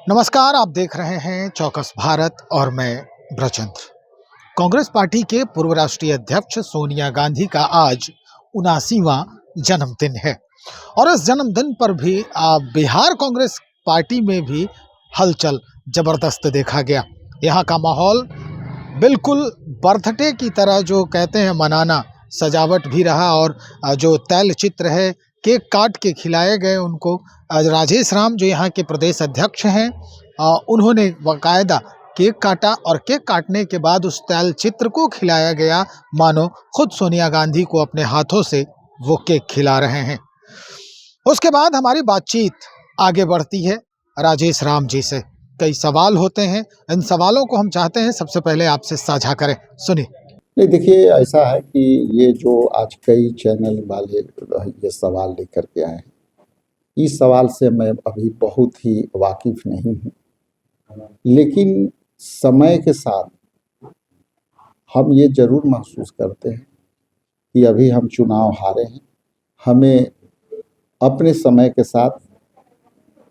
नमस्कार, आप देख रहे हैं चौकस भारत और मैं ब्रजेंद्र। कांग्रेस पार्टी के पूर्व राष्ट्रीय अध्यक्ष सोनिया गांधी का आज 79वां जन्मदिन है और इस जन्मदिन पर भी बिहार कांग्रेस पार्टी में भी हलचल जबरदस्त देखा गया। यहाँ का माहौल बिल्कुल बर्थडे की तरह जो कहते हैं मनाना, सजावट भी रहा और जो तैल चित्र है केक काट के खिलाए गए उनको। राजेश राम जो यहाँ के प्रदेश अध्यक्ष हैं, उन्होंने बाकायदा केक काटा और केक काटने के बाद उस तैल चित्र को खिलाया गया मानो खुद सोनिया गांधी को अपने हाथों से वो केक खिला रहे हैं। उसके बाद हमारी बातचीत आगे बढ़ती है राजेश राम जी से। कई सवाल होते हैं, इन सवालों को हम चाहते हैं सबसे पहले आपसे साझा करें। सुनिए। नहीं, देखिए ऐसा है कि ये जो आज कई चैनल वाले ये सवाल लेकर के आए हैं, इस सवाल से मैं अभी बहुत ही वाकिफ नहीं हूँ, लेकिन समय के साथ हम ये जरूर महसूस करते हैं कि अभी हम चुनाव हारे हैं। हमें अपने समय के साथ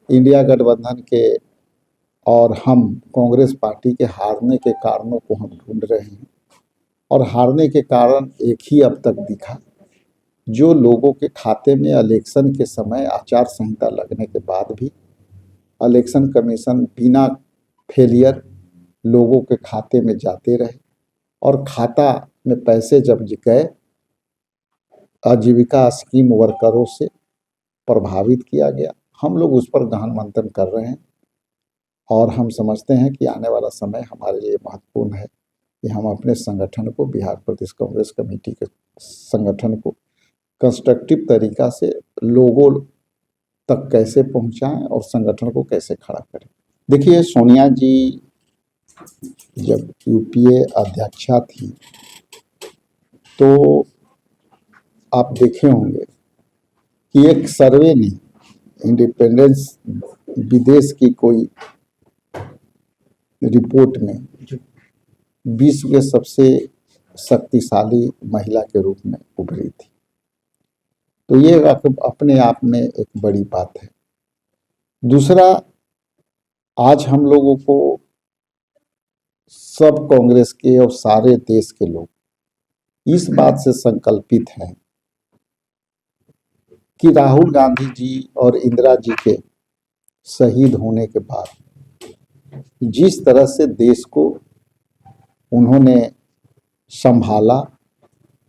इंडिया गठबंधन के और हम कांग्रेस पार्टी के हारने के कारणों को हम ढूंढ रहे हैं, और हारने के कारण एक ही अब तक दिखा, जो लोगों के खाते में इलेक्शन के समय आचार संहिता लगने के बाद भी इलेक्शन कमीशन बिना फेलियर लोगों के खाते में जाते रहे, और खाता में पैसे जब गए आजीविका स्कीम वर्करों से प्रभावित किया गया। हम लोग उस पर गहन मंथन कर रहे हैं और हम समझते हैं कि आने वाला समय हमारे लिए महत्वपूर्ण है कि हम अपने संगठन को, बिहार प्रदेश कांग्रेस कमेटी के संगठन को कंस्ट्रक्टिव तरीका से लोगों तक कैसे पहुंचाएं और संगठन को कैसे खड़ा करें। देखिए, सोनिया जी जब यूपीए अध्यक्षा थी तो आप देखे होंगे कि एक सर्वे ने इंडिपेंडेंस विदेश की कोई रिपोर्ट में विश्व के सबसे शक्तिशाली महिला के रूप में उभरी थी। तो ये अपने आप में एक बड़ी बात है। दूसरा, आज हम लोगों को सब कांग्रेस के और सारे देश के लोग इस बात से संकल्पित हैं कि राहुल गांधी जी और इंदिरा जी के शहीद होने के बाद जिस तरह से देश को उन्होंने संभाला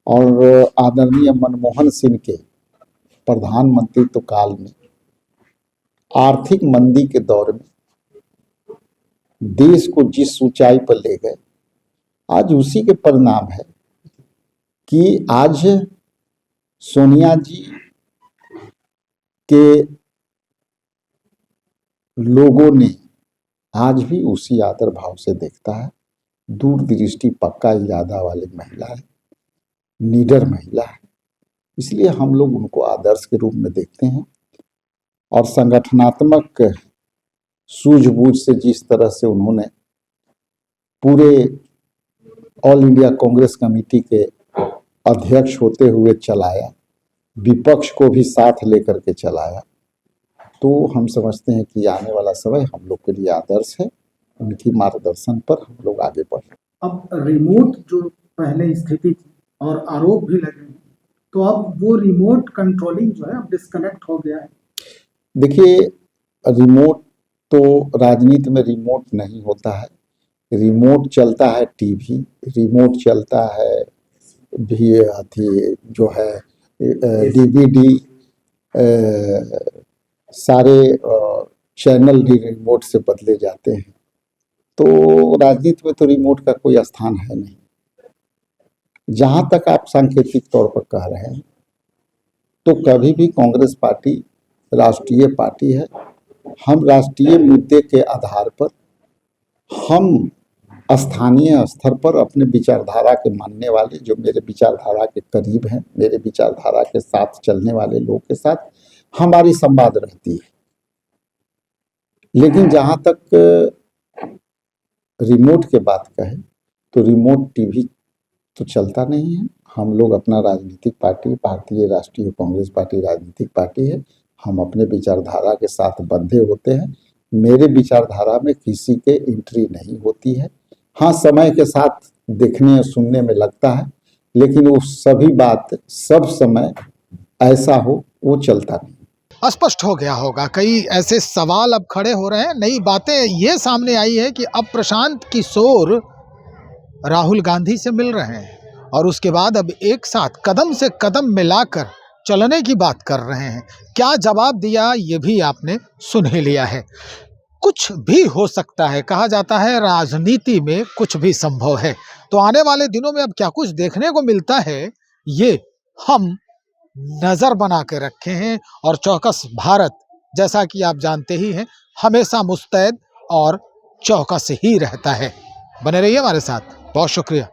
और आदरणीय मनमोहन सिंह के प्रधानमंत्रित्व काल में आर्थिक मंदी के दौर में देश को जिस ऊंचाई पर ले गए, आज उसी के परिणाम है कि आज सोनिया जी के लोगों ने आज भी उसी आदर भाव से देखता है। दूरदृष्टि पक्का इरादा वाली महिला है, निडर महिला है, इसलिए हम लोग उनको आदर्श के रूप में देखते हैं। और संगठनात्मक सूझबूझ से जिस तरह से उन्होंने पूरे ऑल इंडिया कांग्रेस कमेटी के अध्यक्ष होते हुए चलाया, विपक्ष को भी साथ लेकर के चलाया, तो हम समझते हैं कि आने वाला समय हम लोग के लिए आदर्श है। उनकी मार्गदर्शन पर हम लोग आगे बढ़े। अब रिमोट जो पहले स्थिति थी और आरोप भी लगे हैं, तो अब वो रिमोट कंट्रोलिंग जो है अब डिस्कनेक्ट हो गया है। देखिए, रिमोट तो राजनीति में रिमोट नहीं होता है। रिमोट चलता है टीवी, रिमोट चलता है भी अथी जो है डीवीडी, सारे चैनल भी रिमोट से बदले जाते हैं। तो राजनीति में तो रिमोट का कोई स्थान है नहीं। जहां तक आप सांकेतिक तौर पर कह रहे हैं, तो कभी भी कांग्रेस पार्टी राष्ट्रीय पार्टी है। हम राष्ट्रीय मुद्दे के आधार पर हम स्थानीय स्तर पर अपने विचारधारा के मानने वाले, जो मेरे विचारधारा के करीब हैं, मेरे विचारधारा के साथ चलने वाले लोग के साथ हमारी संवाद रहती है। लेकिन जहां तक रिमोट के बात कहें तो रिमोट टीवी तो चलता नहीं है। हम लोग अपना राजनीतिक पार्टी, भारतीय राष्ट्रीय कांग्रेस पार्टी राजनीतिक पार्टी है। हम अपने विचारधारा के साथ बंधे होते हैं मेरे विचारधारा में किसी के एंट्री नहीं होती है। हाँ, समय के साथ देखने सुनने में लगता है, लेकिन वो सभी बात सब समय ऐसा हो वो चलता नहीं। स्पष्ट हो गया होगा, कई ऐसे सवाल अब खड़े हो रहे हैं, नई बातें ये सामने आई है कि अब प्रशांत किशोर राहुल गांधी से मिल रहे हैं और उसके बाद अब एक साथ कदम से कदम मिलाकर चलने की बात कर रहे हैं। क्या जवाब दिया ये भी आपने सुन ही लिया है। कुछ भी हो सकता है, कहा जाता है राजनीति में कुछ भी संभव है। तो आने वाले दिनों में अब क्या कुछ देखने को मिलता है, ये हम नजर बना के रखे हैं। और चौकस भारत, जैसा कि आप जानते ही हैं, हमेशा मुस्तैद और चौकस ही रहता है। बने रहिए हमारे साथ, बहुत शुक्रिया।